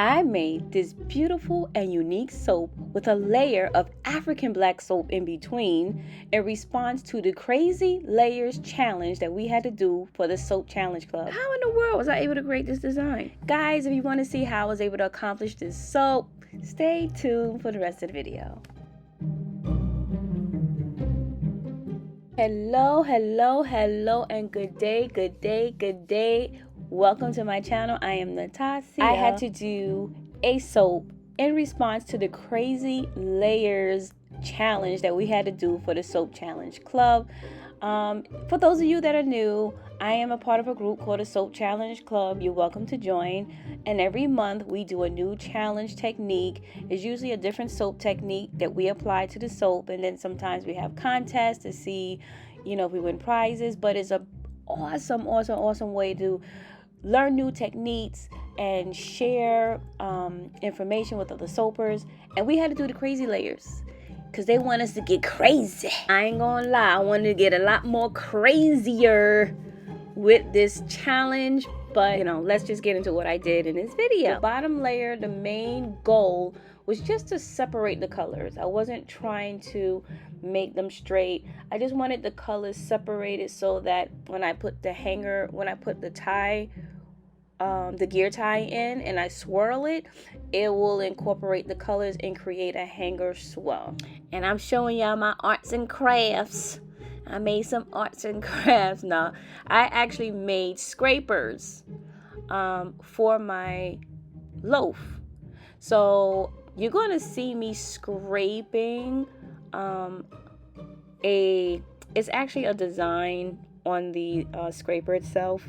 I made this beautiful and unique soap with a layer of African black soap in between in response to the crazy layers challenge that we had to do for the Soap Challenge Club. How in the world was I able to create this design? Guys, if you want to see how I was able to accomplish this soap, stay tuned for the rest of the video. Hello, and good day. Welcome to my channel. I am Natasha. I had to do a soap in response to the crazy layers challenge that we had to do for the Soap Challenge Club. For those of you that are new, I am a part of a group called the Soap Challenge Club. You're welcome to join. And every month we do a new challenge technique. It's usually a different soap technique that we apply to the soap. And then sometimes we have contests to see, if we win prizes. But it's a awesome way to learn new techniques and share information with other soapers. And we had to do the crazy layers because they want us to get crazy. I ain't gonna lie, I wanted to get a lot more crazier with this challenge, but let's just get into what I did in this video. The bottom layer, the main goal was just to separate the colors. I wasn't trying to make them straight. I just wanted the colors separated so that when I put the tie, the gear tie in and I swirl it, it will incorporate the colors and create a hanger swirl. And I'm showing y'all my arts and crafts. I made some arts and crafts. Now, I actually made scrapers for my loaf. So you're going to see me scraping it's actually a design on the scraper itself.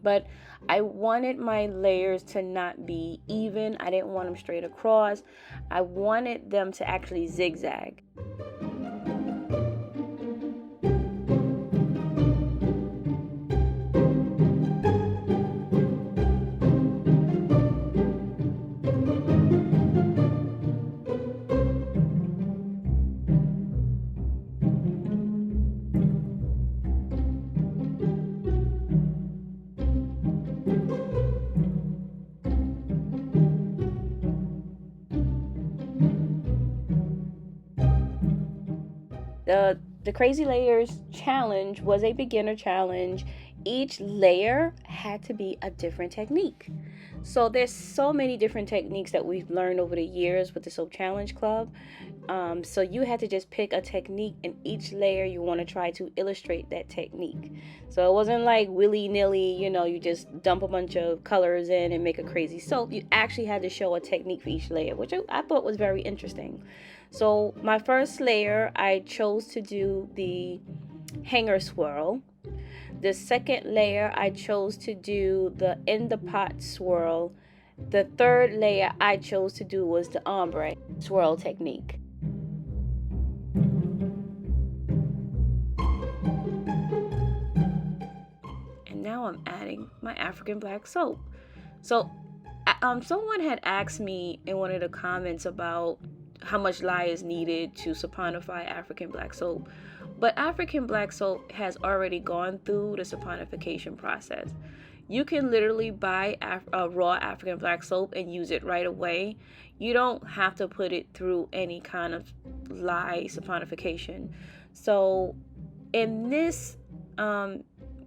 But I wanted my layers to not be even. I didn't want them straight across. I wanted them to actually zigzag. The Crazy Layers challenge was a beginner challenge. Each layer had to be a different technique. So there's so many different techniques that we've learned over the years with the Soap Challenge Club. So you had to just pick a technique, and each layer you want to try to illustrate that technique. So it wasn't like willy-nilly, you just dump a bunch of colors in and make a crazy soap. You actually had to show a technique for each layer, which I thought was very interesting. So my first layer, I chose to do the Hanger Swirl. The second layer, I chose to do the In the Pot Swirl. The third layer I chose to do was the Ombre swirl technique. And now I'm adding my African black soap. So someone had asked me in one of the comments about how much lye is needed to saponify African black soap. But African black soap has already gone through the saponification process. You can literally buy raw African black soap and use it right away. You don't have to put it through any kind of lye saponification. So in this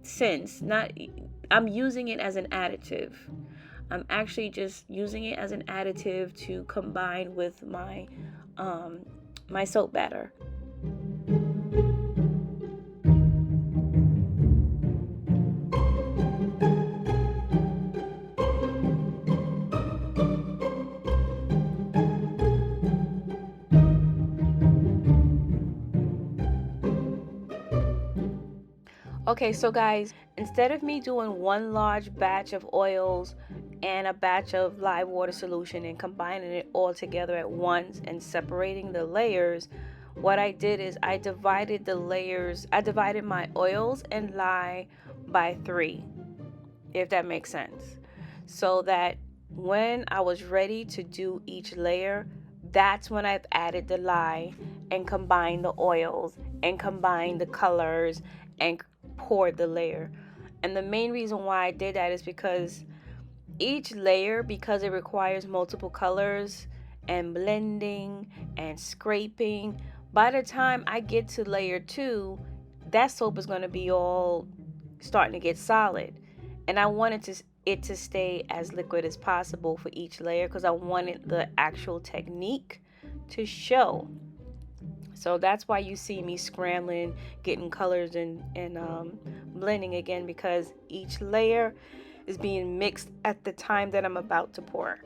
sense, I'm using it as an additive. I'm actually just using it as an additive to combine with my my soap batter. Okay, so guys, instead of me doing one large batch of oils and a batch of live water solution and combining it all together at once and separating the layers, what I did is I divided my oils and lye by 3, if that makes sense. So that when I was ready to do each layer, that's when I've added the lye and combined the oils and combined the colors and poured the layer. And the main reason why I did that is because each layer, because it requires multiple colors and blending and scraping, by the time I get to layer 2, that soap is going to be all starting to get solid. And I wanted it to stay as liquid as possible for each layer because I wanted the actual technique to show. So that's why you see me scrambling, getting colors and blending again, because each layer is being mixed at the time that I'm about to pour.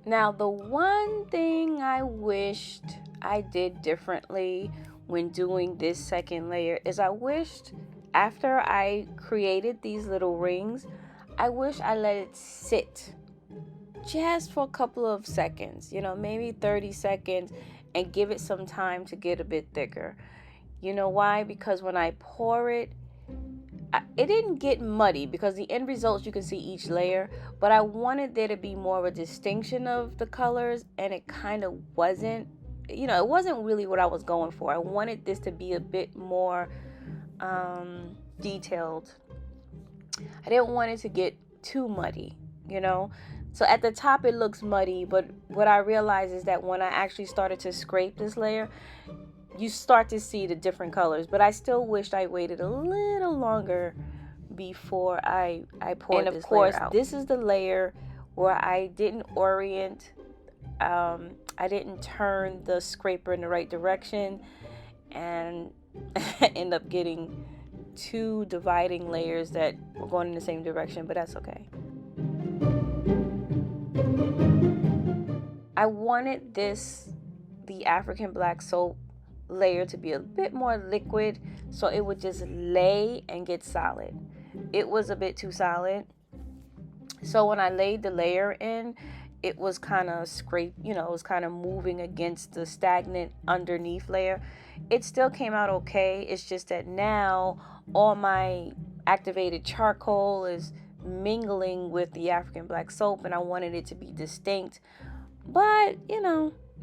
Now, the one thing I wished I did differently when doing this second layer is I wished after I created these little rings, I wish I let it sit just for a couple of seconds, maybe 30 seconds, and give it some time to get a bit thicker. You know why? Because when I pour it, it didn't get muddy, because the end results you can see each layer, but I wanted there to be more of a distinction of the colors, and it kind of wasn't. It wasn't really what I was going for. I wanted this to be a bit more detailed. I didn't want it to get too muddy, So at the top it looks muddy, but what I realized is that when I actually started to scrape this layer, you start to see the different colors. But I still wished I waited a little longer before I poured this layer out. And of course, this is the layer where I didn't orient, I didn't turn the scraper in the right direction, and end up getting 2 dividing layers that were going in the same direction, but that's okay. I wanted the African black soap layer to be a bit more liquid, so it would just lay and get solid. It was a bit too solid, so when I laid the layer in, it was kind of scraped, it was kind of moving against the stagnant underneath layer. It still came out okay. It's just that now all my activated charcoal is mingling with the African black soap, and I wanted it to be distinct. But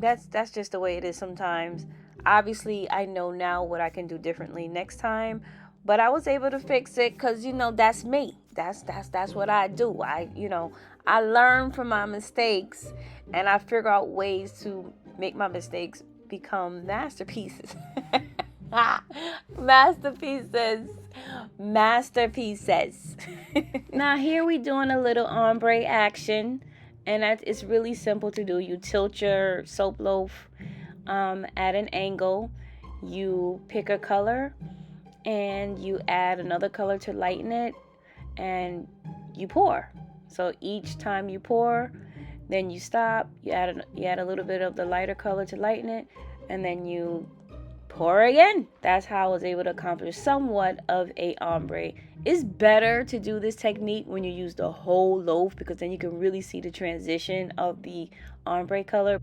that's just the way it is sometimes. Obviously, I know now what I can do differently next time, but I was able to fix it because that's me. That's what I do. I learn from my mistakes, and I figure out ways to make my mistakes become masterpieces. Masterpieces. Now here we doing a little ombre action, and it's really simple to do. You tilt your soap loaf at an angle, you pick a color, and you add another color to lighten it, and you pour. So each time you pour, then you stop, you add a little bit of the lighter color to lighten it, and then you pour again. That's how I was able to accomplish somewhat of a ombre. It's better to do this technique when you use the whole loaf, because then you can really see the transition of the ombre color.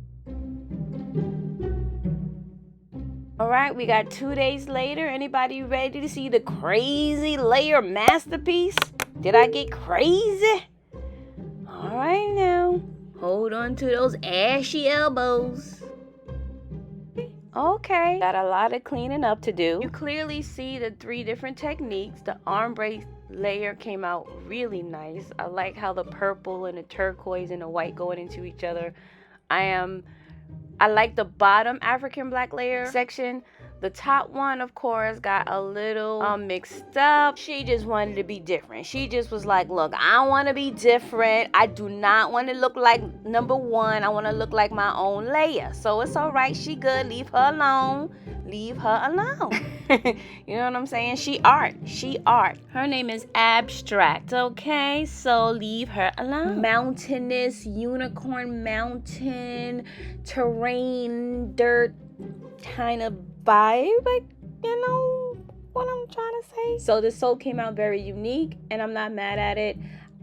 All right, we got 2 days later. Anybody ready to see the crazy layer masterpiece? Did I get crazy? All right, now hold on to those ashy elbows. Okay, got a lot of cleaning up to do. You clearly see the 3 different techniques. The ombre layer came out really nice. I like how the purple and the turquoise and the white going into each other. I like the bottom African black layer section. The top one, of course, got a little mixed up. She just wanted to be different. She just was like, look, I want to be different. I do not want to look like number 1. I want to look like my own layer. So it's all right. She good. Leave her alone. Leave her alone. You know what I'm saying? She art. Her name is Abstract, okay? So leave her alone. Mountainous, unicorn mountain, terrain, dirt kind of vibe, like, what I'm trying to say. So the soap came out very unique, and I'm not mad at it.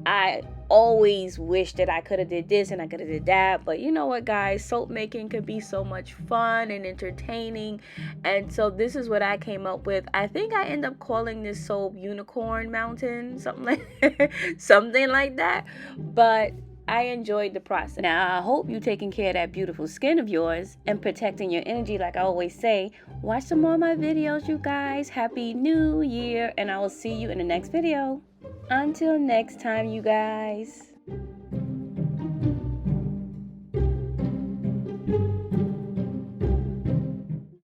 I always wish that I could have did this and I could have did that. But you know what, guys, soap making could be so much fun and entertaining. And so this is what I came up with. I think I end up calling this soap Unicorn Mountain, something like that. But I enjoyed the process. Now, I hope you're taking care of that beautiful skin of yours and protecting your energy like I always say. Watch some more of my videos, you guys. Happy New Year, and I will see you in the next video. Until next time, you guys.